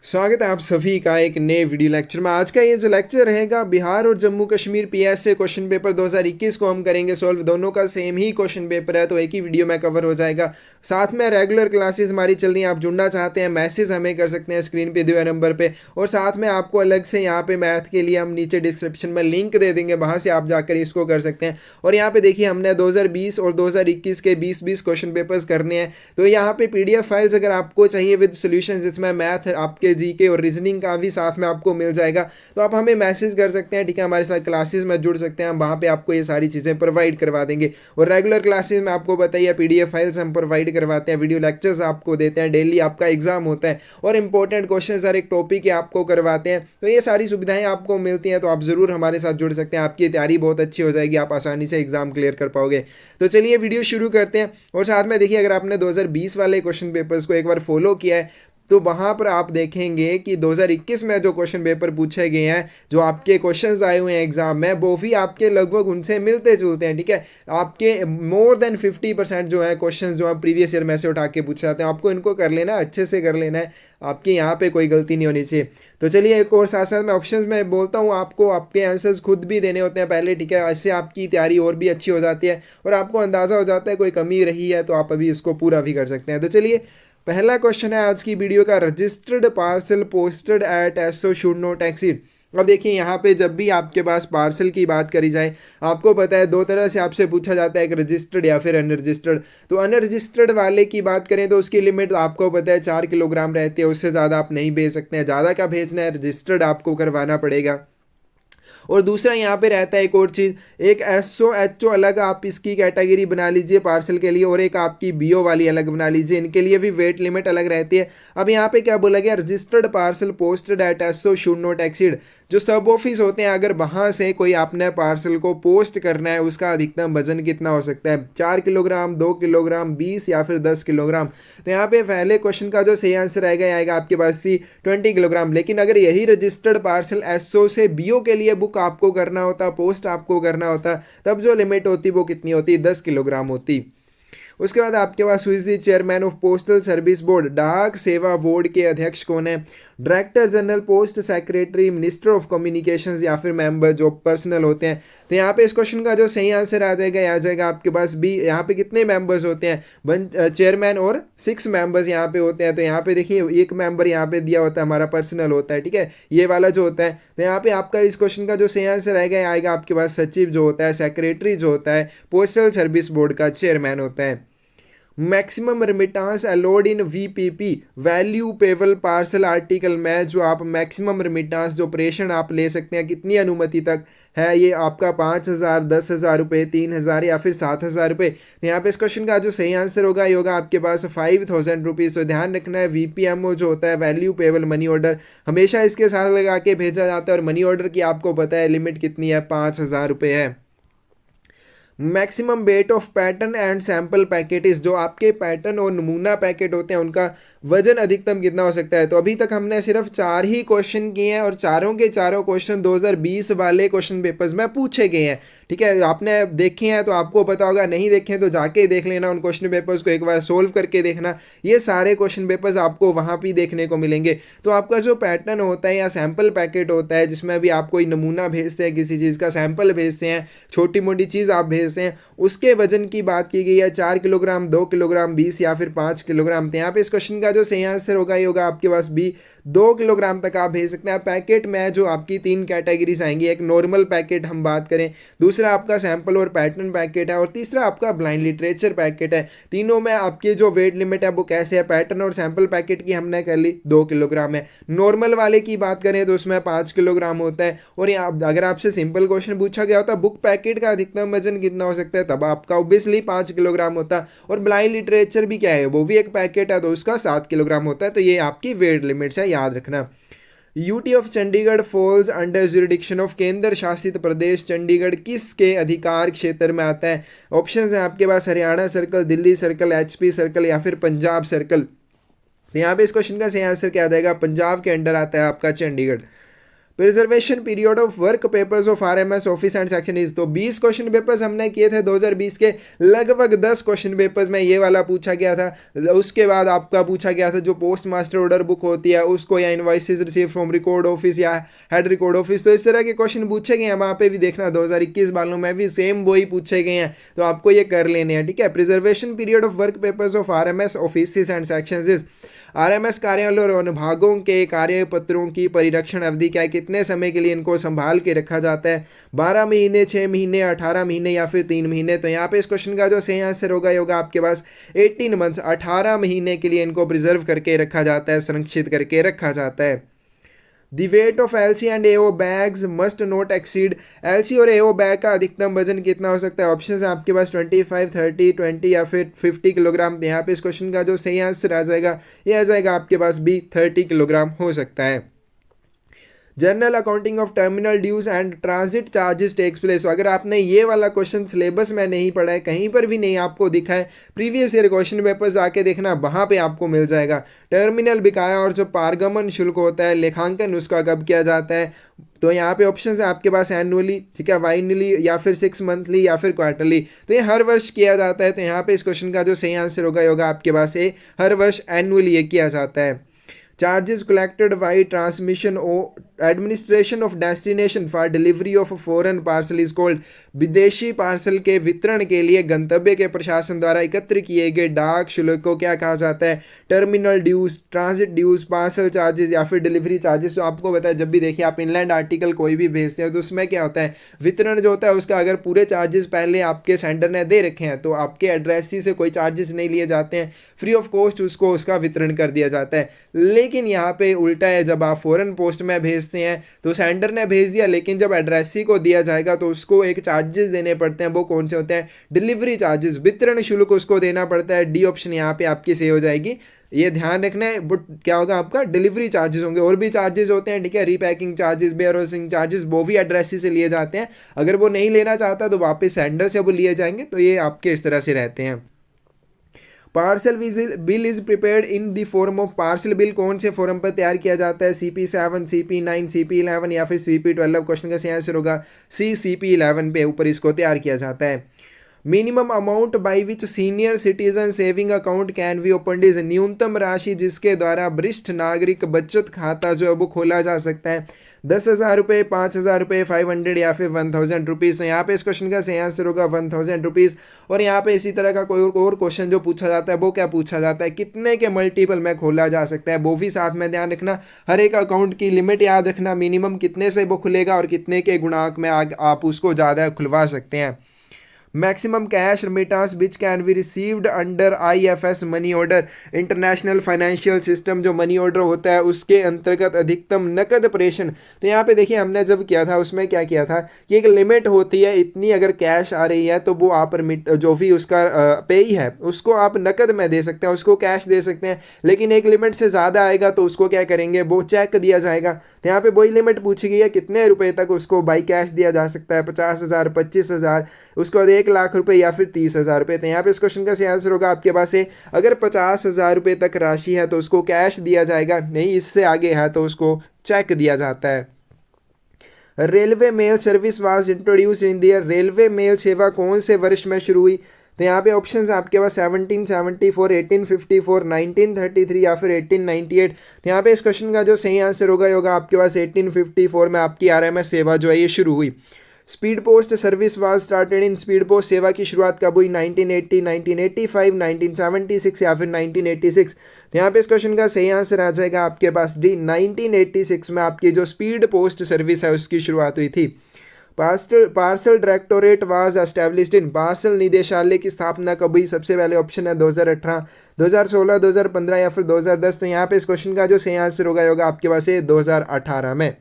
स्वागत है आप सभी का एक नए वीडियो लेक्चर में। आज का ये जो लेक्चर रहेगा बिहार और Jammu Kashmir PSA question paper 2021 को हम करेंगे सॉल्व। दोनों का सेम ही क्वेश्चन पेपर है तो एक ही वीडियो में कवर हो जाएगा। साथ में रेगुलर क्लासेस हमारी चल रही हैं, आप जुड़ना चाहते हैं मैसेज हमें कर सकते हैं स्क्रीन पे दिए हुए नंबर पे। और साथ में आपको अलग से यहाँ पे मैथ के लिए हम नीचे डिस्क्रिप्शन में लिंक दे देंगे, वहाँ से आप जाकर इसको कर सकते हैं। और यहाँ पे देखिए हमने 2020 और 2021 के 20-20 क्वेश्चन पेपर्स करने हैं। तो यहाँ पे PDF फाइल्स अगर आपको चाहिए विद सोल्यूशन, जिसमें मैथ आपके जीके और रीजनिंग का भी साथ में आपको मिल जाएगा, तो आप हमें मैसेज कर सकते हैं। ठीक है, हमारे साथ क्लासेस में जुड़ सकते हैं, हम वहाँ पे आपको ये सारी चीज़ें प्रोवाइड करवा देंगे। और रेगुलर क्लासेस में आपको बताइए PDF फाइल्स हम प्रोवाइड करवाते हैं, वीडियो लेक्चर्स आपको देते हैं, डेली आपका एग्जाम होता है और इंपॉर्टेंट क्वेश्चन हर एक टॉपिक के आपको करवाते हैं। तो ये सारी सुविधाएं आपको मिलती हैं, तो आप ज़रूर हमारे साथ जुड़ सकते हैं। आपकी तैयारी बहुत अच्छी हो जाएगी, आप आसानी से एग्जाम क्लियर कर पाओगे। तो चलिए वीडियो शुरू करते हैं। और साथ में देखिए, अगर आपने 2020 वाले क्वेश्चन पेपर्स को एक बार फॉलो किया है तो वहाँ पर आप देखेंगे कि 2021 में जो क्वेश्चन पेपर पूछे गए हैं, जो आपके क्वेश्चंस आए हुए हैं एग्जाम में, वो भी आपके लगभग उनसे मिलते जुलते हैं। ठीक है, आपके मोर देन 50% जो है क्वेश्चंस जो आप प्रीवियस ईयर में से उठा के पूछ जाते हैं, आपको इनको कर लेना है, अच्छे से कर लेना है, आपके यहाँ पे कोई गलती नहीं होनी चाहिए। तो चलिए, एक और साथ साथ मैं ऑप्शंस में बोलता हूँ, आपको आपके आंसर्स खुद भी देने होते हैं पहले। ठीक है, इससे आपकी तैयारी और भी अच्छी हो जाती है और आपको अंदाज़ा हो जाता है कोई कमी रही है तो आप अभी इसको पूरा भी कर सकते हैं। तो चलिए, पहला क्वेश्चन है आज की वीडियो का, registered parcel posted at SO should not exceed. अब देखिए, यहाँ पे जब भी आपके पास पार्सल की बात करी जाए, आपको पता है दो तरह से आपसे पूछा जाता है, एक रजिस्टर्ड या फिर अनरजिस्टर्ड। तो अनरजिस्टर्ड वाले की बात करें तो उसकी लिमिट आपको पता है 4 किलोग्राम रहती है, उससे ज़्यादा आप नहीं भेज सकते हैं। ज़्यादा का भेजना है, रजिस्टर्ड आपको करवाना पड़ेगा। और दूसरा यहाँ पे रहता है एक और चीज़, एक SO HO अलग आप इसकी कैटेगरी बना लीजिए पार्सल के लिए, और एक आपकी BO वाली अलग बना लीजिए, इनके लिए भी वेट लिमिट अलग रहती है। अब यहाँ पे क्या बोला गया, registered parcel posted eight SO should not exceed. जो सब ऑफिस होते हैं, अगर वहाँ से कोई आपने पार्सल को पोस्ट करना है, उसका अधिकतम वजन कितना हो सकता है, 4 किलोग्राम, 2 किलोग्राम, 20 या फिर 10 किलोग्राम। तो यहाँ पे पहले क्वेश्चन का जो सही आंसर आएगा आपके पास सी 20 किलोग्राम। लेकिन अगर यही रजिस्टर्ड पार्सल SO से BO के लिए बुक आपको करना होता, पोस्ट आपको करना होता, तब जो लिमिट होती वो कितनी होती, 10 किलोग्राम होती। उसके बाद आपके पास हुई थी chairman of postal service board, डाक सेवा बोर्ड के अध्यक्ष कौन है, director general, post secretary, minister of communications या फिर मेंबर जो पर्सनल होते हैं। तो यहाँ पे इस क्वेश्चन का जो सही आंसर आ जाएगा आपके पास बी। यहाँ पे कितने मेंबर्स होते हैं, चेयरमैन और 6 मेंबर्स यहाँ पे होते हैं। तो यहाँ पे देखिए, एक मेंबर यहाँ पे दिया होता है हमारा पर्सनल होता है। ठीक है, ये वाला जो होता है। तो यहाँ पे आपका इस क्वेश्चन का जो सही आंसर आएगा आपके पास सचिव जो होता है, सेक्रेटरी जो होता है, पोस्टल सर्विस बोर्ड का चेयरमैन होता है। Maximum remittance allowed in VPP value payable parcel article में जो आप मैक्सिमम रिमिटांस जो प्रेषण आप ले सकते हैं, कितनी अनुमति तक है, ये आपका 5,000, 10,000 रुपये, 3,000 या फिर 7,000 रुपये। तो यहाँ पे इस क्वेश्चन का जो सही आंसर ये होगा आपके पास 5,000 रुपीज़। तो ध्यान रखना है, VPMO जो होता है वैल्यू पेबल मनी ऑर्डर, हमेशा इसके साथ लगा के भेजा जाता है। और मनी ऑर्डर की आपको पता है लिमिट कितनी है, 5,000 रुपये है। Maximum weight of pattern and sample packet, जो आपके पैटर्न और नमूना पैकेट होते हैं उनका वजन अधिकतम कितना हो सकता है। तो अभी तक हमने सिर्फ 4 ही क्वेश्चन किए हैं और चारों के चारों क्वेश्चन 2020 वाले क्वेश्चन पेपर्स में पूछे गए हैं। ठीक है, आपने देखे हैं तो आपको पता होगा, नहीं देखे तो जाके देख लेना, उन क्वेश्चन पेपर्स को एक बार सोल्व करके देखना। ये सारे क्वेश्चन पेपर्स आपको वहाँ भी देखने को मिलेंगे। तो आपका जो पैटर्न होता है या सैंपल पैकेट होता है, जिसमें भी आप कोई नमूना भेजते हैं, किसी चीज़ का सैंपल भेजते हैं, छोटी मोटी चीज़ आप भेजते हैं, उसके वजन की बात की गई है, 4 किलोग्राम, 2 किलोग्राम, 20 या फिर 5 किलोग्राम। तो यहाँ पे इस क्वेश्चन का जो सही आंसर ये होगा आपके पास बी, 2 किलोग्राम तक आप भेज सकते हैं। पैकेट में जो आपकी 3 कैटेगरीज आएंगी, एक नॉर्मल पैकेट हम बात करें, दूसरा आपका सैंपल और पैटर्न पैकेट है, और तीसरा आपका ब्लाइंड लिटरेचर पैकेट है। तीनों में आपकी जो वेट लिमिट है वो कैसे है, पैटर्न और सैंपल पैकेट की हमने कर ली 2 किलोग्राम है। नॉर्मल वाले की बात करें तो उसमें 5 किलोग्राम होता है। और यहाँ अगर आपसे सिंपल क्वेश्चन पूछा गया होता बुक पैकेट का अधिकतम वजन कितना हो सकता है, तब आपका ऑब्वियसली 5 किलोग्राम होता। और ब्लाइंड लिटरेचर भी क्या है, वो भी एक पैकेट है, तो उसका 7 किलोग्राम होता है। तो ये आपकी वेट लिमिट्स है, याद रखना। UT of Chandigarh falls under jurisdiction of केंद्र शासित प्रदेश चंडीगढ़ किसके अधिकार क्षेत्र में आता है। ऑप्शंस हैं आपके पास, Haryana circle, Delhi circle, HP circle या फिर पंजाब सर्कल। तो यहाँ पे इस क्वेश्चन का सही आंसर क्या आ जाएगा, पंजाब के अंडर आता है आपका Chandigarh. Preservation period of work papers of RMS office and section is. तो 20 क्वेश्चन पेपर्स हमने किए थे 2020 के, लगभग 10 क्वेश्चन पेपर्स में ये वाला पूछा गया था। उसके बाद आपका पूछा गया था जो पोस्ट मास्टर ऑर्डर बुक होती है उसको, या invoices receive from record office या हेड रिकॉर्ड ऑफिस, तो इस तरह के क्वेश्चन पूछे गए हैं। वहाँ पे भी देखना 2021 वालों में भी सेम वही पूछे गए हैं, तो आपको ये कर लेने हैं, ठीक है। Preservation period of work papers of RMS office and sections is. RMS कार्यालय और अनुभागों के कार्यपत्रों की परिरक्षण अवधि क्या है, कितने समय के लिए इनको संभाल के रखा जाता है, 12 महीने, 6 महीने, 18 महीने या फिर 3 महीने। तो यहाँ पे इस क्वेश्चन का जो सही आंसर होगा आपके पास 18 मंथ्स, 18 महीने के लिए इनको प्रिजर्व करके रखा जाता है, संरक्षित करके रखा जाता है। The weight of LC and AO bags must not exceed. LC और एओ बैग का अधिकतम वजन कितना हो सकता है? ऑप्शन है आपके पास 25, 30, 20 या फिर 50 किलोग्राम। यहाँ पे इस क्वेश्चन का जो सही आंसर आ जाएगा ये आ जाएगा आपके पास भी 30 किलोग्राम हो सकता है। General accounting of terminal dues and transit charges takes place. अगर आपने ये वाला क्वेश्चन सिलेबस में नहीं पढ़ा है, कहीं पर भी नहीं आपको दिखा है, प्रीवियस ईयर क्वेश्चन पेपर्स आके देखना, वहाँ पे आपको मिल जाएगा। टर्मिनल बिकाया और जो पारगमन शुल्क होता है, लेखांकन उसका कब किया जाता है? तो यहाँ पे ऑप्शन है आपके पास एनुअली, ठीक है, बाइनली या फिर 6 मंथली या फिर क्वार्टरली। तो ये हर वर्ष किया जाता है। तो यहाँ पे इस क्वेश्चन का जो सही आंसर होगा आपके पास ये हर वर्ष एनुअली ये किया जाता है। Charges collected by transmission administration of destination for delivery of foreign parcel is called. विदेशी पार्सल के वितरण के लिए गंतव्य के प्रशासन द्वारा एकत्र किए गए डाक शुल्क को क्या कहा जाता है? Terminal dues, transit dues, parcel charges या फिर डिलीवरी चार्जेस। तो आपको पता है जब भी देखिए आप इनलैंड आर्टिकल कोई भी भेजते हैं तो उसमें क्या होता है, वितरण जो होता है उसका अगर पूरे चार्जेस पहले आपके सेंडर ने दे रखे हैं तो आपके एड्रेसी से कोई चार्जेस नहीं लिए जाते हैं, फ्री ऑफ कॉस्ट उसको उसका वितरण कर दिया जाता है। लेकिन यहाँ पे उल्टा है, जब आप फॉरेन पोस्ट में भेजते हैं तो सेंडर ने भेज दिया, लेकिन जब एड्रेसी को दिया जाएगा तो उसको एक चार्जेस देने पड़ते हैं। वो कौन से होते हैं? डिलीवरी चार्जेस, वितरण शुल्क उसको देना पड़ता है। डी ऑप्शन यहाँ पे आपकी सही हो जाएगी। ये ध्यान रखना है, बट क्या होगा आपका डिलीवरी चार्जेस होंगे। और भी चार्जेस होते हैं, ठीक है, repacking charges, warehousing charges, वो भी एड्रेसी से लिए जाते हैं। अगर वो नहीं लेना चाहता तो वापस सेंडर से वो लिए जाएंगे। तो ये आपके इस तरह से रहते हैं। Parcel bill is prepared in the form of. Parcel bill कौन से फॉर्म पर तैयार किया जाता है? CP7, CP9, CP11 या फिर CP12। क्वेश्चन का सही आंसर होगा CP11 पे ऊपर इसको तैयार किया जाता है। Minimum amount by which senior citizen saving account can be opened is. न्यूनतम राशि जिसके द्वारा वरिष्ठ नागरिक बचत खाता जो है वो खोला जा सकता है। 10,000 रुपये, 5,000 रुपये, 500 या फिर 1,000 रुपीज़। तो यहाँ पे इस क्वेश्चन का सही आंसर होगा 1,000 रुपीज़। और यहाँ पे इसी तरह का कोई और क्वेश्चन जो पूछा जाता है वो क्या पूछा जाता है, कितने के मल्टीपल में खोला जा सकता है, वो भी साथ में ध्यान रखना। हर एक अकाउंट की लिमिट याद रखना, मिनिमम कितने से वो खुलेगा और कितने के गुणांक में आप उसको ज़्यादा खुलवा सकते हैं। Maximum cash remittance which can be received under IFS money order. International financial system जो मनी ऑर्डर होता है उसके अंतर्गत अधिकतम नकद प्रेषण। तो यहाँ पे देखिए हमने जब किया था उसमें क्या किया था कि एक लिमिट होती है, इतनी अगर कैश आ रही है तो वो आप जो भी उसका पे ही है उसको आप नकद में दे सकते हैं, उसको कैश दे सकते हैं। लेकिन एक लिमिट से ज़्यादा आएगा तो उसको क्या करेंगे, वो चेक दिया जाएगा। तो यहाँ पे वही लिमिट पूछी गई है, कितने रुपए तक उसको बाई कैश दिया जा सकता है, 50,000, 25,000, उसके बाद 1,00,000 रुपये या फिर 30,000 रुपये। तो यहाँ पे इस क्वेश्चन का सही आंसर होगा आपके पास है, अगर 50,000 रुपये तक राशि है तो उसको कैश दिया जाएगा, नहीं इससे आगे है तो उसको चेक दिया जाता है। Railway mail service was introduce in year. Railway mail सेवा कौन से वर्ष में शुरू हुई? तो यहाँ पे ऑप्शंस आपके पास 1774, 1854, 1933 या फिर 1898। तो यहाँ पे इस क्वेश्चन का जो सही आंसर होगा आपके पास 1854 में आपकी RMS सेवा जो है ये शुरू हुई। Speed post service was started in. Speed post सेवा की शुरुआत कब हुई? 1980, 1985, 1976 या फिर 1986। तो यहाँ पे इस क्वेश्चन का सही आंसर आ जाएगा आपके पास डी, 1986 में आपकी जो स्पीड पोस्ट सर्विस है उसकी शुरुआत हुई थी। Parcel directorate was established in. Parcel निदेशालय की स्थापना कब हुई? सबसे पहले ऑप्शन है 2018, 2016, 2015 या फिर 2010। तो यहाँ पे इस क्वेश्चन का जो सही आंसर होगा आपके पास है 2018 में।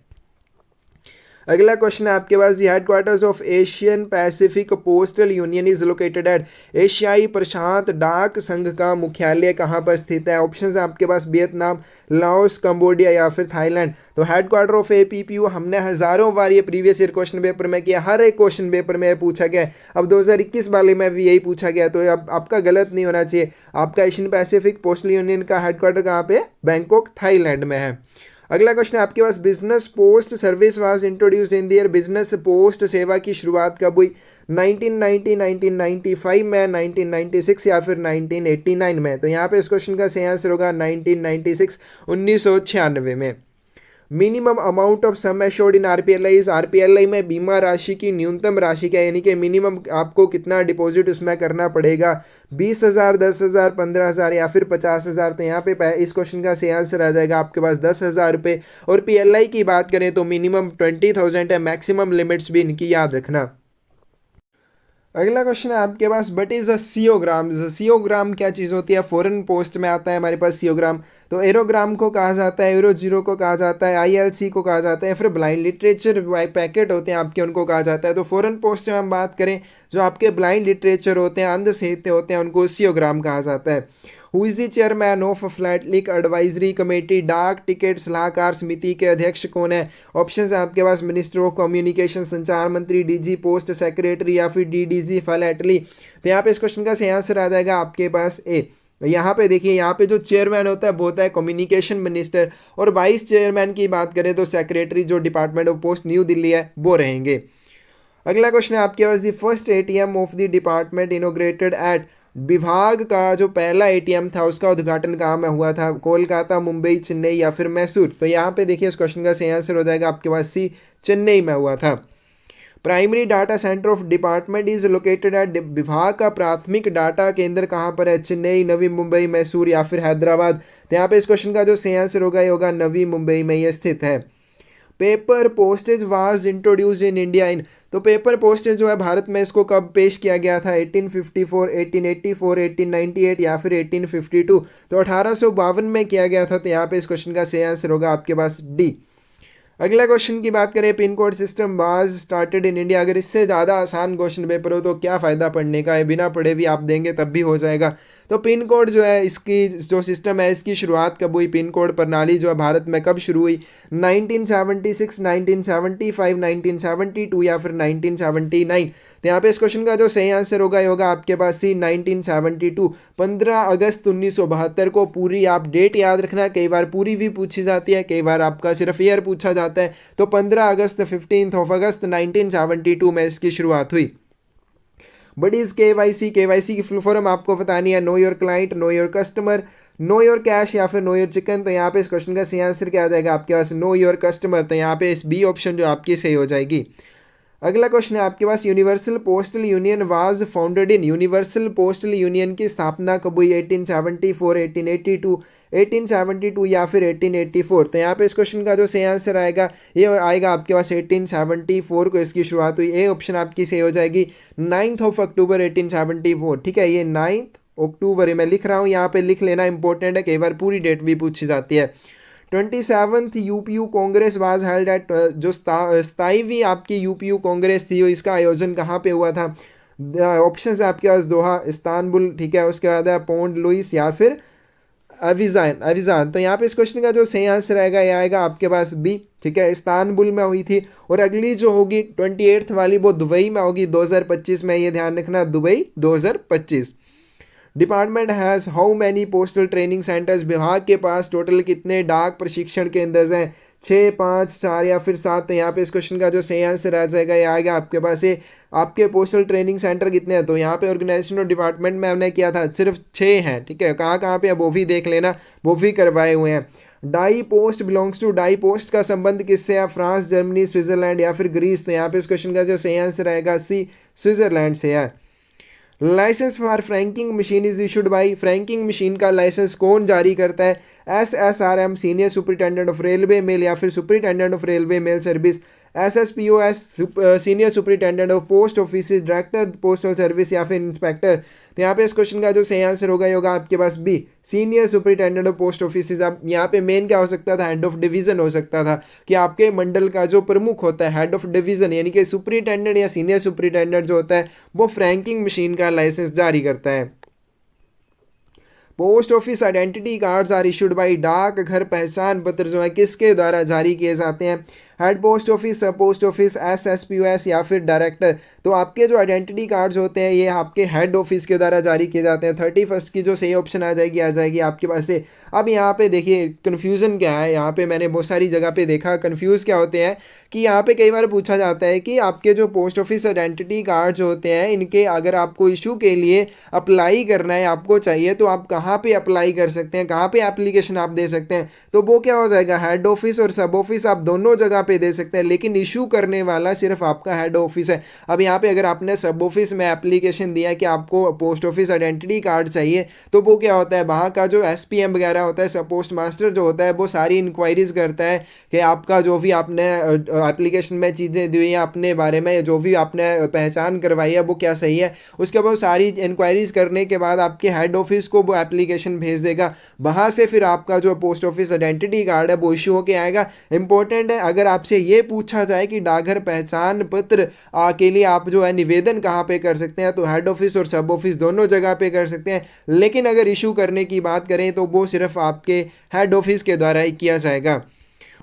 अगला क्वेश्चन है आपके पास, the headquarters of Asian Pacific postal union is located at. एशियाई प्रशांत डाक संघ का मुख्यालय कहाँ पर स्थित है? ऑप्शंस है आपके पास वियतनाम, लाओस, कंबोडिया या फिर थाईलैंड। तो हेडक्वार्टर ऑफ APPO हमने हजारों बार ये प्रीवियस ईयर क्वेश्चन पेपर में किया, हर एक क्वेश्चन पेपर में पूछा गया है। अब 2021 वाले में भी यही पूछा गया, तो अब आपका गलत नहीं होना चाहिए। आपका एशियन पैसिफिक पोस्टल यूनियन का हेडक्वार्टर कहाँ पे? बैंकॉक, थाईलैंड में है। अगला क्वेश्चन है आपके पास, business post service was introduced in the year, business post सेवा की शुरुआत कब हुई? 1990, 1995 में, 1996 या फिर 1989 में? तो यहाँ पे इस क्वेश्चन का सही आंसर होगा 1996, 1996 में। Minimum amount of sum assured in RPLI, इस आरपीएलआई में बीमा राशि की न्यूनतम राशि क्या है, यानी कि मिनिमम आपको कितना डिपॉजिट उसमें करना पड़ेगा? 20,000, 10,000, 15,000 या फिर 50,000? तो यहाँ पे इस क्वेश्चन का सही आंसर आ जाएगा आपके पास 10,000 रुपये। और पीएलआई की बात करें तो मिनिमम 20,000 है, मैक्सिमम लिमिट्स भी इनकी याद रखना। अगला क्वेश्चन है आपके पास, बट इज अ सीओग्राम, सीओग्राम क्या चीज़ होती है? फॉरेन पोस्ट में आता है हमारे पास सीओग्राम। तो एरोग्राम को कहा जाता है, एरो जीरो को कहा जाता है, आईएलसी को कहा जाता है, फिर ब्लाइंड लिटरेचर पैकेट होते हैं आपके, उनको कहा जाता है। तो फॉरेन पोस्ट में हम बात करें, जो आपके ब्लाइंड लिटरेचर होते हैं, अंध साहित्य होते हैं, उनको सीओग्राम कहा जाता है। Who is the chairman of philatelic advisory committee, डाक टिकट सलाहकार समिति के अध्यक्ष कौन है? ऑप्शन है आपके पास, मिनिस्टर ऑफ कम्युनिकेशन, संचार मंत्री, डीजी पोस्ट सेक्रेटरी या फिर डीडीजी फ्लैटली? तो यहाँ पे इस क्वेश्चन का सही आंसर आ जाएगा आपके पास ए। यहाँ पे देखिए, यहाँ पे जो चेयरमैन होता है वो होता है कम्युनिकेशन मिनिस्टर, और वाइस चेयरमैन की बात करें तो सेक्रेटरी, जो department of post New Delhi है, वो रहेंगे। अगला क्वेश्चन है आपके पास, the first ATM of the department inaugurated at, विभाग का जो पहला एटीएम था उसका उद्घाटन कहाँ में हुआ था? कोलकाता, मुंबई, चेन्नई या फिर मैसूर? तो यहाँ पे देखिए इस क्वेश्चन का सही आंसर हो जाएगा आपके पास सी, चेन्नई में हुआ था। Primary data centre of department is located eight, विभाग का प्राथमिक डाटा केंद्र कहाँ पर है? चेन्नई, नवी मुंबई, मैसूर या फिर हैदराबाद? तो यहाँ पे इस क्वेश्चन का जो सही आंसर होगा ये होगा नवी मुंबई में ये स्थित है। Paper postage was introduced in India in, तो पेपर पोस्टेज जो है भारत में इसको कब पेश किया गया था? 1854, 1884, 1898 या फिर 1852? तो 1852 में किया गया था। तो यहाँ पे इस क्वेश्चन का सही आंसर होगा आपके पास डी। अगला क्वेश्चन की बात करें, pin code system was started in India, अगर इससे ज़्यादा आसान क्वेश्चन पेपर हो तो क्या फ़ायदा पढ़ने का है, बिना पढ़े भी आप देंगे तब भी हो जाएगा। तो पिन कोड जो है, इसकी जो सिस्टम है इसकी शुरुआत कब हुई? पिन कोड प्रणाली जो है भारत में कब शुरू हुई? 1976, 1975, 1972 या फिर 1979? तो यहाँ पे इस क्वेश्चन का जो सही आंसर होगा ये होगा आपके पास सी, 1972, 15 अगस्त 1972 को। पूरी आप डेट याद रखना, कई बार पूरी भी पूछी जाती है, कई बार आपका सिर्फ ईयर पूछा जाता है। तो 15 अगस्त, 15 अगस्त 1972 में इसकी शुरुआत हुई। बट इज केवाईसी, केवाईसी की फुल फॉर्म आपको बतानी है, know your client, know your customer, know your cash या फिर नो योर चिकन? तो यहाँ पे इस क्वेश्चन का सही आंसर क्या आ जाएगा आपके पास? Know your customer. तो यहाँ पे इस बी ऑप्शन जो आपकी सही हो जाएगी। अगला क्वेश्चन है आपके पास, universal postal union was founded in, universal postal union की स्थापना कब हुई? 1874, 1882, 1872 या फिर 1884? तो यहाँ पे इस क्वेश्चन का जो सही आंसर आएगा ये आएगा आपके पास 1874 को इसकी शुरुआत हुई। ए ऑप्शन आपकी सही हो जाएगी, 9 अक्टूबर 1874। ठीक है, ये 9 अक्टूबर मैं लिख रहा हूँ, यहाँ पे लिख लेना इंपॉर्टेंट है, कई बार पूरी डेट भी पूछी जाती है। 27th UPU Congress was held at, जो 27वीं आपकी यूपीयू कांग्रेस थी इसका आयोजन कहाँ पे हुआ था? ऑप्शन है आपके पास, दोहा, इस्तांबुल, ठीक है, उसके बाद है पोर्ट लुइस या फिर अविजान? तो यहाँ पे इस क्वेश्चन का जो सही आंसर आएगा ये आएगा आपके पास बी। ठीक है, इस्तांबुल में हुई थी। और अगली जो होगी 28th वाली वो दुबई में होगी 2025 में, ये ध्यान रखना, Dubai 2025। Department has how many postal training centres, विभाग के पास टोटल कितने डाक प्रशिक्षण केंद्र हैं? 6, 5, 4 या फिर 7? तो यहाँ पे इस क्वेश्चन का जो सही आंसर आ जाएगा ये आएगा आपके पास ये, आपके पोस्टल ट्रेनिंग सेंटर कितने हैं? तो यहाँ पे ऑर्गेनाइजेशन और डिपार्टमेंट में हमने किया था सिर्फ 6 हैं। ठीक है, कहाँ कहाँ पे है वो भी देख लेना, वो भी करवाए हुए हैं। Die post belongs to, die post का संबंध किससे है? फ्रांस, जर्मनी, स्विट्जरलैंड या फिर ग्रीस? तो यहाँ पे इस क्वेश्चन का जो सही आंसर आएगा सी, स्विट्जरलैंड से है। Licence for franking machine is issued by, franking machine का लाइसेंस कौन जारी करता है? SSRM, senior superintendent of railway mail या फिर superintendent of railway mail service? SSPOS, senior superintendent of post office, director postal service या फिर इंस्पेक्टर? तो यहाँ पे इस क्वेश्चन का जो सही आंसर होगा ये होगा आपके पास B, senior superintendent of post office. अब यहाँ पे मेन क्या हो सकता था? हेड ऑफ डिवीजन हो सकता था, कि आपके मंडल का जो प्रमुख होता है, हेड ऑफ डिवीजन, यानी कि सुपरिटेंडेंट या सीनियर सुपरिटेंडेंट जो होता है वो फ्रैंकिंग मशीन का लाइसेंस जारी करता है। Post office identity cards are issued by, डाक घर पहचान पत्र जो है किसके द्वारा जारी किए जाते हैं? हेड पोस्ट ऑफिस, सब पोस्ट ऑफिस, SSPOS या फिर डायरेक्टर। तो आपके जो आइडेंटिटी कार्ड्स होते हैं ये आपके हेड ऑफिस के द्वारा जारी किए जाते हैं। 31 की जो सही ऑप्शन आ जाएगी आपके पास से। अब यहाँ पे देखिए कन्फ्यूज़न क्या है, यहाँ पे मैंने बहुत सारी जगह पे देखा कन्फ्यूज़ क्या होते हैं कि यहाँ पे कई बार पूछा जाता है कि आपके जो पोस्ट ऑफिस आइडेंटिटी कार्ड्स होते हैं इनके अगर आपको इशू के लिए अप्लाई करना है, आपको चाहिए, तो आप कहाँ पे अप्लाई कर सकते हैं, कहाँ पे एप्लीकेशन आप दे सकते हैं? तो वो क्या हो जाएगा, हेड ऑफिस और सब ऑफिस आप दोनों जगह पे दे सकते हैं, लेकिन इशू करने वाला सिर्फ आपका हेड ऑफिस है। अब यहाँ पे अगर आपने सब ऑफिस में एप्लीकेशन दिया कि आपको पोस्ट ऑफिस आइडेंटिटी कार्ड चाहिए, तो वो क्या होता है, वहाँ का जो SPM वगैरह होता है, सब पोस्ट मास्टर जो होता है, वो सारी इंक्वायरीज करता है कि आपका जो भी आपने एप्लीकेशन में चीज़ें दी हैं अपने बारे में, जो भी आपने पहचान करवाई है वो क्या सही है। उसके बाद सारी इंक्वायरीज करने के बाद आपके हेड ऑफिस को वो एप्लीकेशन भेज देगा, वहाँ से फिर आपका जो पोस्ट ऑफिस आइडेंटिटी कार्ड है वो इशू होके आएगा। इंपॉर्टेंट है, अगर आपसे ये पूछा जाए कि डाकघर पहचान पत्र के लिए आप जो है निवेदन कहाँ पे कर सकते हैं, तो हेड ऑफिस और सब ऑफिस दोनों जगह पे कर सकते हैं, लेकिन अगर इशू करने की बात करें तो वो सिर्फ आपके हेड ऑफिस के द्वारा ही किया जाएगा।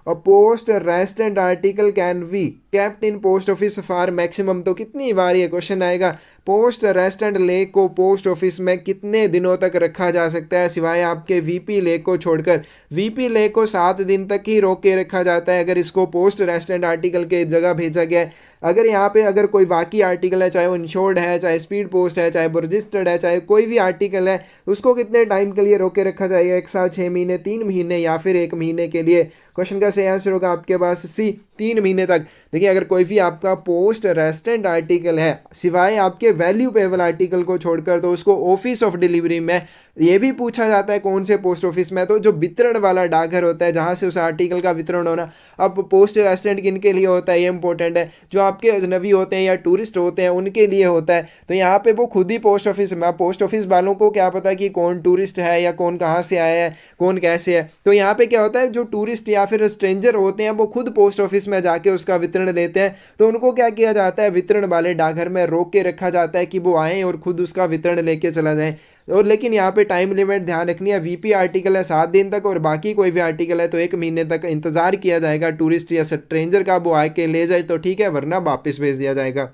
और post resident article can be kept in post office for maximum, तो कितनी बार ये क्वेश्चन आएगा, पोस्ट रेजिडेंट लेख को पोस्ट ऑफिस में कितने दिनों तक रखा जा सकता है, सिवाय आपके VP लेख को छोड़कर। VP लेख को 7 दिन तक ही रोक के रखा जाता है अगर इसको पोस्ट रेजिडेंट आर्टिकल के जगह भेजा गया है। अगर यहाँ पे अगर कोई बाकी आर्टिकल है, चाहे वो इंश्योर्ड है, चाहे स्पीड पोस्ट है, चाहे वो रजिस्टर्ड है, चाहे कोई भी आर्टिकल है, उसको कितने टाइम के लिए रोक के रखा जाएगा, 1 साल 6 महीने, 3 महीने या फिर 1 महीने के लिए? क्वेश्चन का सही आंसर होगा आपके पास C, 3 महीने तक। देखिए अगर कोई भी आपका पोस्ट रेजिडेंट आर्टिकल है सिवाय आपके वैल्यू पेबल आर्टिकल को छोड़कर, तो उसको ऑफिस ऑफ डिलीवरी में, ये भी पूछा जाता है कौन से पोस्ट ऑफिस में, तो जो वितरण वाला डाकघर होता है जहां से उस आर्टिकल का वितरण होना। अब पोस्ट रेजिडेंट किन के लिए होता है, ये इंपॉर्टेंट है, जो आपके अजनबी होते हैं या टूरिस्ट होते हैं उनके लिए होता है। तो यहाँ पे वो खुद ही पोस्ट ऑफिस में, पोस्ट ऑफिस वालों को क्या पता कि कौन टूरिस्ट है या कौन कहाँ से आया है, कौन कैसे है। तो यहाँ पे क्या होता है, जो टूरिस्ट या फिर स्ट्रेंजर होते हैं वो खुद पोस्ट ऑफिस में जाके उसका वितरण लेते हैं, तो उनको क्या किया जाता है, वितरण वाले डाकघर में रोक के रखा जाता है कि वो आएँ और खुद उसका वितरण लेके चला जाए। और लेकिन यहाँ पे टाइम लिमिट ध्यान रखनी है, VP आर्टिकल है 7 दिन तक और बाकी कोई भी आर्टिकल है तो 1 महीने तक इंतजार किया जाएगा टूरिस्ट या स्ट्रेंजर का, वो आके ले जाए तो ठीक है, वरना वापस भेज दिया जाएगा।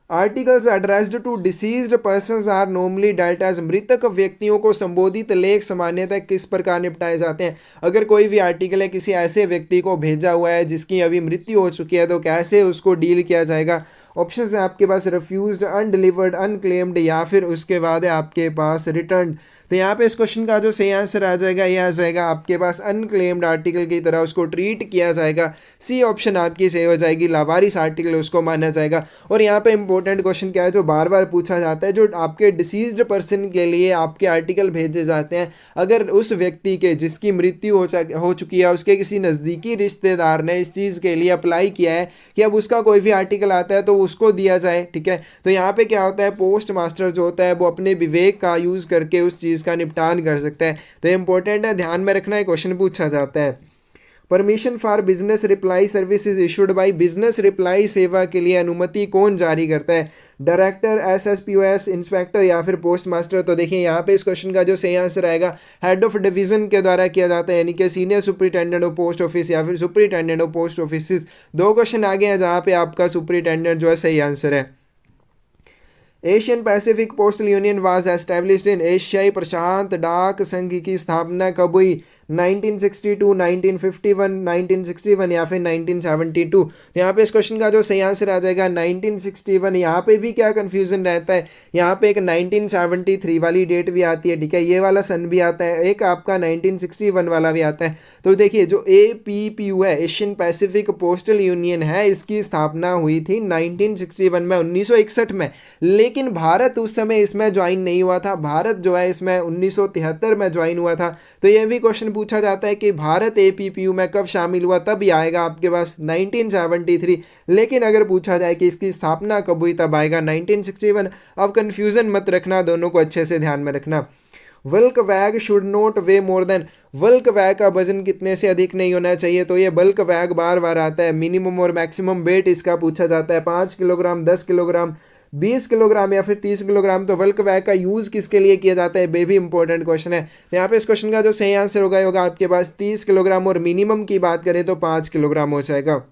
Articles addressed to deceased persons are normally dealt as, मृतक व्यक्तियों को संबोधित लेख सामान्यतः किस प्रकार निपटाए जाते हैं? अगर कोई भी आर्टिकल है किसी ऐसे व्यक्ति को भेजा हुआ है जिसकी अभी मृत्यु हो चुकी है, तो कैसे उसको डील किया जाएगा? ऑप्शन है आपके पास रिफ्यूज्ड, अनडिलीवर्ड, अनक्लेम्ड या फिर उसके बाद है आपके पास रिटर्न। तो यहाँ पे इस क्वेश्चन का जो सही आंसर आ जाएगा ये आ जाएगा आपके पास अनक्लेम्ड आर्टिकल की तरह उसको ट्रीट किया जाएगा। C ऑप्शन आपकी सही हो जाएगी, लावारिस आर्टिकल उसको माना जाएगा। और यहाँ पे इंपॉर्टेंट क्वेश्चन क्या है जो बार बार पूछा जाता है, जो आपके डिसीज्ड पर्सन के लिए आपके आर्टिकल भेजे जाते हैं, अगर उस व्यक्ति के जिसकी मृत्यु हो चुकी है उसके किसी नज़दीकी रिश्तेदार ने इस चीज़ के लिए अप्लाई किया है कि अब उसका कोई भी आर्टिकल आता है तो उसको दिया जाए, ठीक है। तो यहाँ पे क्या होता है, पोस्ट मास्टर जो होता है वो अपने विवेक का यूज़ करके उस चीज़ का निपटान कर सकता है। तो इंपॉर्टेंट है, ध्यान में रखना है, क्वेश्चन पूछा जाता है। Permission for business reply service is issued by, business reply सेवा के लिए अनुमति कौन जारी करता है? डायरेक्टर, SSPOS, इंस्पेक्टर या फिर पोस्ट मास्टर? तो देखिए यहाँ पे इस क्वेश्चन का जो सही आंसर आएगा हेड ऑफ डिवीजन के द्वारा किया जाता है, यानी कि senior superintendent of post office या फिर superintendent of post office. 2 question आगे हैं जहाँ पे आपका सुपरिटेंडेंट जो है सही आंसर है। Asian Pacific postal union was established in, एशियाई प्रशांत डाक संघ की स्थापना कब हुई? 1962, 1951, 1961 या फिर 1972? तो यहाँ पे इस क्वेश्चन का जो सही आंसर आ जाएगा 1961। यहाँ पे भी क्या कंफ्यूजन रहता है, यहाँ पे एक 1973 वाली डेट भी आती है, ठीक है, ये वाला सन भी आता है, एक आपका 1961 वाला भी आता है। तो देखिए जो APPU है, एशियन पैसिफिक पोस्टल यूनियन है, इसकी स्थापना हुई थी 1961 में, 1961 में, लेकिन भारत उस समय इसमें ज्वाइन नहीं हुआ था। भारत जो है इसमें 1973 में ज्वाइन हुआ था। तो ये भी क्वेश्चन पूछा जाता है कि भारत APPU में कब शामिल हुआ, तब ही आएगा आपके पास 1973। लेकिन अगर पूछा जाए कि इसकी स्थापना कब हुई, तब आएगा 1961। अब कंफ्यूजन मत रखना, दोनों को अच्छे से ध्यान में रखना। बल्क वैग should not way more than, bulk वैग का वजन कितने से अधिक नहीं होना चाहिए? तो ये बल्क वैग बार बार आता है, मिनिमम और मैक्सिमम वेट इसका पूछा जाता है, 5 किलोग्राम, 10 किलोग्राम, 20 किलोग्राम या फिर 30 किलोग्राम। तो बल्क बैग का यूज़ किसके लिए किया जाता है, ये भी इंपॉर्टेंट क्वेश्चन है। तो यहाँ पे इस क्वेश्चन का जो सही आंसर होगा आपके पास 30 किलोग्राम, और मिनिमम की बात करें तो 5 किलोग्राम हो जाएगा।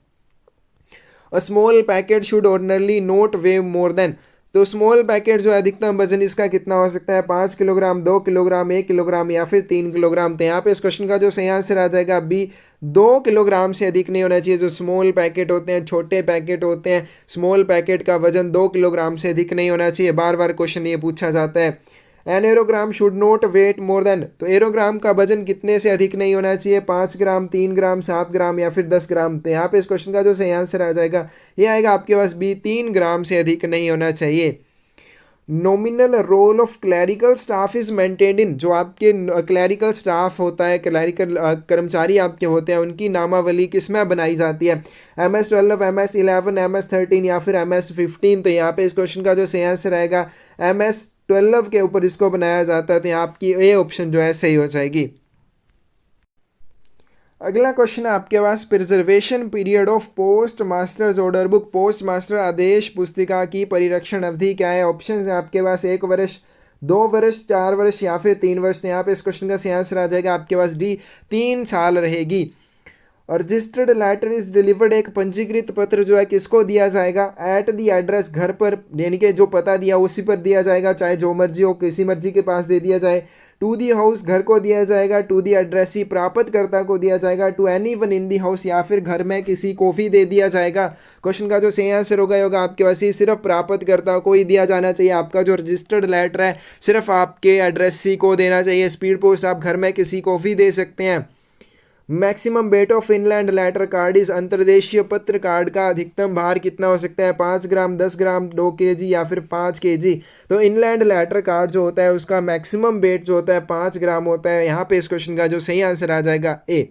A small packet should ordinarily not wave more than, तो स्मॉल पैकेट जो है अधिकतम वजन इसका कितना हो सकता है, 5 किलोग्राम, 2 किलोग्राम, 1 किलोग्राम या फिर 3 किलोग्राम। तो यहाँ पे इस क्वेश्चन का जो सही आंसर आ जाएगा बी, 2 किलोग्राम से अधिक नहीं होना चाहिए। जो स्मॉल पैकेट होते हैं, छोटे पैकेट होते हैं, स्मॉल पैकेट का वजन 2 किलोग्राम से अधिक नहीं होना चाहिए। बार बार क्वेश्चन ये पूछा जाता है। An aerogram should not weigh more than, तो एरोग्राम का वजन कितने से अधिक नहीं होना चाहिए, 5 ग्राम, 3 ग्राम, 7 ग्राम या फिर 10 ग्राम। तो यहाँ पे इस क्वेश्चन का जो सही आंसर आ जाएगा ये आएगा आपके पास बी, 3 ग्राम से अधिक नहीं होना चाहिए। Nominal roll of clerical staff is maintained in, जो आपके क्लैरिकल स्टाफ होता है, क्लैरिकल कर्मचारी आपके होते हैं, उनकी नामावली किसमें बनाई जाती है, MS-12, MS-11, MS-13 या फिर MS-15। तो यहाँ पे इस क्वेश्चन का जो सही आंसर आएगा MS-12 के ऊपर इसको बनाया जाता है। तो यहाँ आपकी ए ऑप्शन जो है सही हो जाएगी। अगला क्वेश्चन है आपके पास, preservation period of post masters order book, post master आदेश पुस्तिका की परिरक्षण अवधि क्या है। ऑप्शन है आपके पास 1 वर्ष, 2 वर्ष, 4 वर्ष या फिर 3 वर्ष। तो यहाँ पे इस क्वेश्चन का सही आंसर आ जाएगा आपके पास डी, 3 साल रहेगी। और रजिस्टर्ड लेटर इज डिलीवर्ड, एक पंजीकृत पत्र जो है किसको दिया जाएगा, एट दी एड्रेस, घर पर, यानी कि जो पता दिया उसी पर दिया जाएगा, चाहे जो मर्जी हो, किसी मर्जी के पास दे दिया जाए। टू दी हाउस, घर को दिया जाएगा। टू दी एड्रेसी, प्राप्तकर्ता को दिया जाएगा। To anyone in the house, या फिर घर में किसी को भी दे दिया जाएगा। क्वेश्चन का जो सही आंसर होगा आपके पास ही सिर्फ प्राप्तकर्ता को ही दिया जाना चाहिए। आपका जो रजिस्टर्ड लेटर है सिर्फ आपके एड्रेसी को देना चाहिए। स्पीड पोस्ट आप घर में किसी को भी दे सकते हैं। Maximum weight of inland letter card is, अंतर्देशीय पत्र कार्ड का अधिकतम भार कितना हो सकता है, 5 ग्राम, 10 ग्राम, 2 केजी या फिर 5 केजी। तो इनलैंड लेटर कार्ड जो होता है उसका मैक्सिमम वेट जो होता है 5 ग्राम होता है। यहाँ पे इस क्वेश्चन का जो सही आंसर आ जाएगा ए।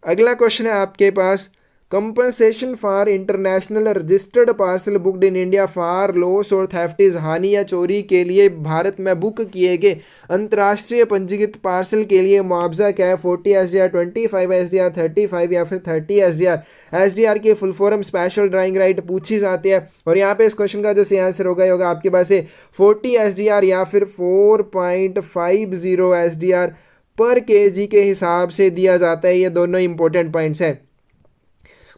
अगला क्वेश्चन है आपके पास, compensation for international registered parcel booked in India for loss और थेफ्ट इज, हानि या चोरी के लिए भारत में बुक किए गए अंतर्राष्ट्रीय पंजीकृत पार्सल के लिए मुआवजा क्या है, 40 SDR, 25 SDR, 35 या फिर 30 SDR। SDR की full form special drawing right पूछी जाती है। और यहाँ पे इस क्वेश्चन का जो सही आंसर होगा आपके पास है 40 SDR या फिर 4.50 SDR पर केजी के हिसाब से दिया जाता है। ये दोनों इंपॉर्टेंट पॉइंट्स है।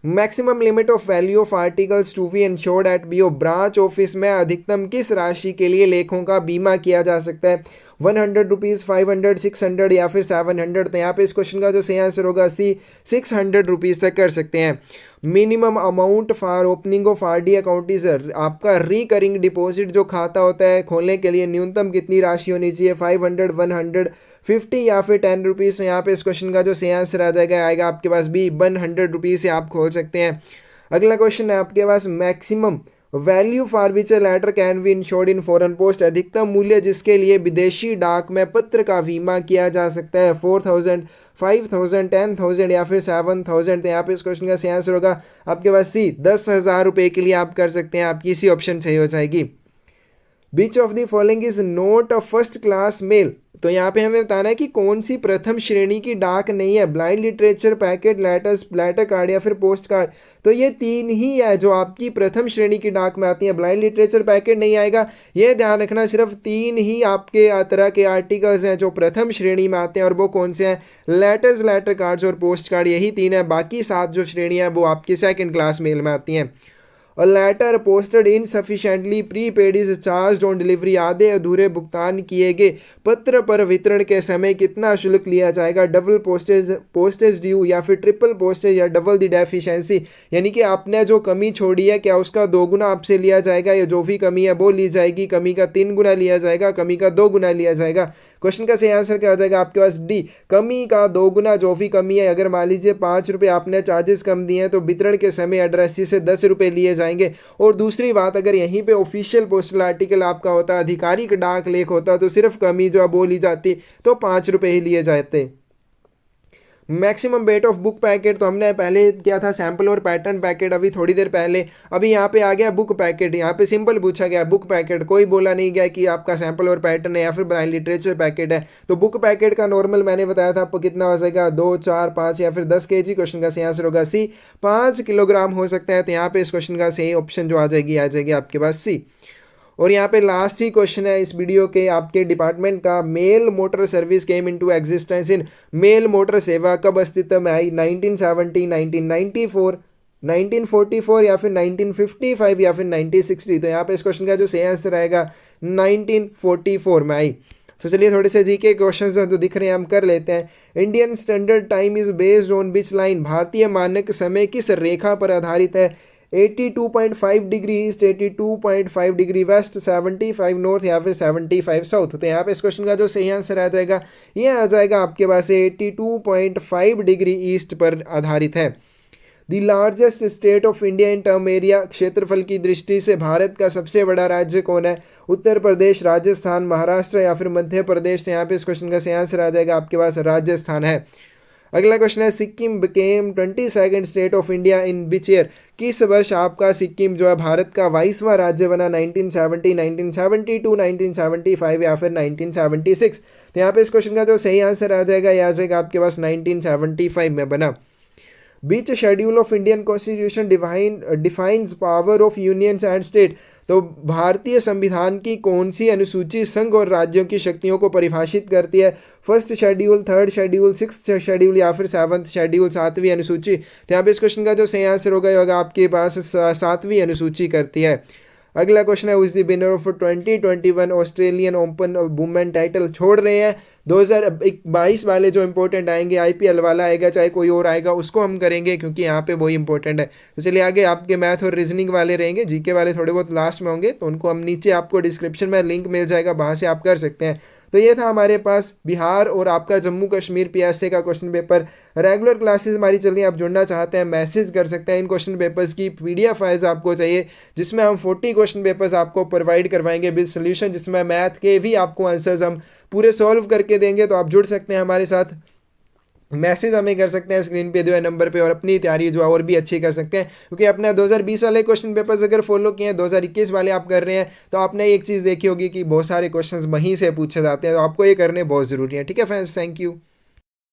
Maximum limit of value of articles to be insured at BO, branch office में अधिकतम किस राशि के लिए लेखों का बीमा किया जा सकता है, 100 रुपीज़, 500, 600 या फिर 700। तो यहाँ पे इस क्वेश्चन का जो सही आंसर होगा सी, 600 रुपीज़ तक कर सकते हैं। Minimum amount for opening of RD account is, आपका रिकरिंग डिपॉजिट जो खाता होता है खोलने के लिए न्यूनतम कितनी राशि होनी चाहिए, 500, 150 या फिर 10 रुपीज़। तो यहाँ पे इस क्वेश्चन का जो सही आंसर आ आएगा आपके पास भी 100 रुपीज़ से आप खोल सकते हैं। अगला क्वेश्चन है आपके पास, maximum value for which letter can be insured in foreign post, अधिकतम मूल्य जिसके लिए विदेशी डाक में पत्र का बीमा किया जा सकता है, 4000, 5000, 10,000 या फिर 7,000। तो यहाँ पे इस क्वेश्चन का सही आंसर होगा आपके पास सी, 10,000 रुपये के लिए आप कर सकते हैं। आपकी इसी ऑप्शन सही हो जाएगी। Which of the following is not a first class mail, तो यहाँ पे हमें बताना है कि कौन सी प्रथम श्रेणी की डाक नहीं है, blind literature, packet, letters, letter card या फिर पोस्ट कार्ड। तो ये 3 ही है जो आपकी प्रथम श्रेणी की डाक में आती है। ब्लाइंड लिटरेचर, पैकेट नहीं आएगा, ये ध्यान रखना। सिर्फ 3 ही आपके तरह के आर्टिकल्स हैं जो प्रथम श्रेणी में आते हैं, और वो कौन से हैं, लेटर्स, लेटर कार्ड्स और पोस्ट कार्ड, यही 3 है। बाकी 7 जो श्रेणियाँ हैं वो आपकी सेकेंड क्लास मेल में आती हैं। और letter posted insufficiently prepaid is charge on delivery, आधे अधूरे भुगतान किए गए पत्र पर वितरण के समय कितना शुल्क लिया जाएगा, डबल पोस्टेज ड्यू या फिर ट्रिपल पोस्टेज या डबल द डेफिशिएंसी, यानी कि आपने जो कमी छोड़ी है क्या उसका 2 गुना आपसे लिया जाएगा, या जो भी कमी है वो ली जाएगी, कमी का 3 गुना लिया जाएगा, कमी का 2 गुना लिया जाएगा। क्वेश्चन का सही आंसर क्या हो जाएगा आपके पास डी, कमी का 2 गुना, जो भी कमी है। अगर मान लीजिए 5 रुपये आपने चार्जेस कम दिए हैं तो वितरण के समय एड्रेसी से 10 रुपये लिए जाएंगे। और दूसरी बात, अगर यहीं पे ऑफिशियल पोस्टल आर्टिकल आपका होता, आधिकारिक डाक लेख होता, तो सिर्फ कमी जो है वो ली जाती, तो 5 रुपये ही लिए जाते। Maximum weight of book packet, तो हमने पहले किया था सैंपल और पैटर्न पैकेट अभी थोड़ी देर पहले। अभी यहाँ पे आ गया बुक पैकेट, यहाँ पे सिंपल पूछा गया बुक पैकेट, कोई बोला नहीं गया कि आपका सैंपल और पैटर्न है या फिर ब्रांड लिटरेचर पैकेट है। तो बुक पैकेट का नॉर्मल मैंने बताया था आपको कितना हो जाएगा, 2, 4, 5 या फिर 10 kg। क्वेश्चन का सही आंसर होगा सी, 5 किलोग्राम हो सकता है। तो यहाँ पे इस क्वेश्चन का सही ऑप्शन जो आ जाएगी आपके पास सी। और यहाँ पे लास्ट ही क्वेश्चन है इस वीडियो के आपके डिपार्टमेंट का, mail motor service came into existence in, mail motor सेवा कब अस्तित्व में आई, 1970, 1994, 1944 या फिर 1955 या फिर 1960। तो यहाँ पे इस क्वेश्चन का जो सही आंसर आएगा 1944 में आई। तो चलिए थोड़े से जीके क्वेश्चंस हैं तो दिख रहे हैं, हम कर लेते हैं। Indian standard time is based on which line, भारतीय मानक समय किस रेखा पर आधारित है, 82.5 degree east, 82.5 degree west, 75 north या फिर 75 साउथ। तो यहाँ पे इस क्वेश्चन का जो सही आंसर आ जाएगा ये आ जाएगा आपके पास 82.5 डिग्री ईस्ट पर आधारित है। The largest state of India in term area, क्षेत्रफल की दृष्टि से भारत का सबसे बड़ा राज्य कौन है, उत्तर प्रदेश, राजस्थान, महाराष्ट्र या फिर मध्य प्रदेश। तो यहाँ पे इस क्वेश्चन का सही आंसर आ जाएगा आपके पास राजस्थान है। अगला क्वेश्चन है, Sikkim became 22nd state of India in which year, किस वर्ष आपका सिक्किम जो है भारत का 22वां राज्य बना, 1970, 1972, 1975 या फिर 1976। तो यहाँ पे इस क्वेश्चन का जो सही आंसर आ जाएगा आपके पास 1975 में बना। Which schedule of Indian constitution defines power of unions and state, तो भारतीय संविधान की कौन सी अनुसूची संघ और राज्यों की शक्तियों को परिभाषित करती है, first schedule, third schedule, sixth schedule या फिर सेवंथ शेड्यूल, 7वीं अनुसूची। तो यहाँ पे इस क्वेश्चन का जो सही आंसर होगा आपके पास 7वीं अनुसूची करती है। अगला क्वेश्चन है, is the winner of 2021 Australian open women title, छोड़ रहे हैं 2022 वाले जो इंपॉर्टेंट आएंगे, आईपीएल वाला आएगा चाहे कोई और आएगा उसको हम करेंगे क्योंकि यहाँ पे वही इंपॉर्टेंट है। तो चलिए आगे आपके मैथ और रीजनिंग वाले रहेंगे, जीके वाले थोड़े बहुत लास्ट में होंगे, तो उनको हम नीचे आपको डिस्क्रिप्शन में लिंक मिल जाएगा, वहाँ से आप कर सकते हैं। तो ये था हमारे पास बिहार और आपका जम्मू कश्मीर पीएसए का क्वेश्चन पेपर। रेगुलर क्लासेस हमारी चल रही हैं, आप जुड़ना चाहते हैं मैसेज कर सकते हैं। इन क्वेश्चन पेपर्स की पीडीएफ फाइल्स आपको चाहिए जिसमें हम 40 क्वेश्चन पेपर्स आपको प्रोवाइड करवाएंगे विद सोल्यूशन, जिसमें मैथ के भी आपको आंसर्स हम पूरे सॉल्व करके देंगे। तो आप जुड़ सकते हैं हमारे साथ, मैसेज हमें कर सकते हैं स्क्रीन पे दिए नंबर पे, और अपनी तैयारी जो है और भी अच्छी कर सकते हैं क्योंकि अपने 2020 वाले क्वेश्चन पेपर्स अगर फॉलो किए हैं, 2021 वाले आप कर रहे हैं, तो आपने एक चीज़ देखी होगी कि बहुत सारे क्वेश्चंस वहीं से पूछे जाते हैं, तो आपको ये करने बहुत ज़रूरी है। ठीक है फ्रेंड्स, थैंक यू।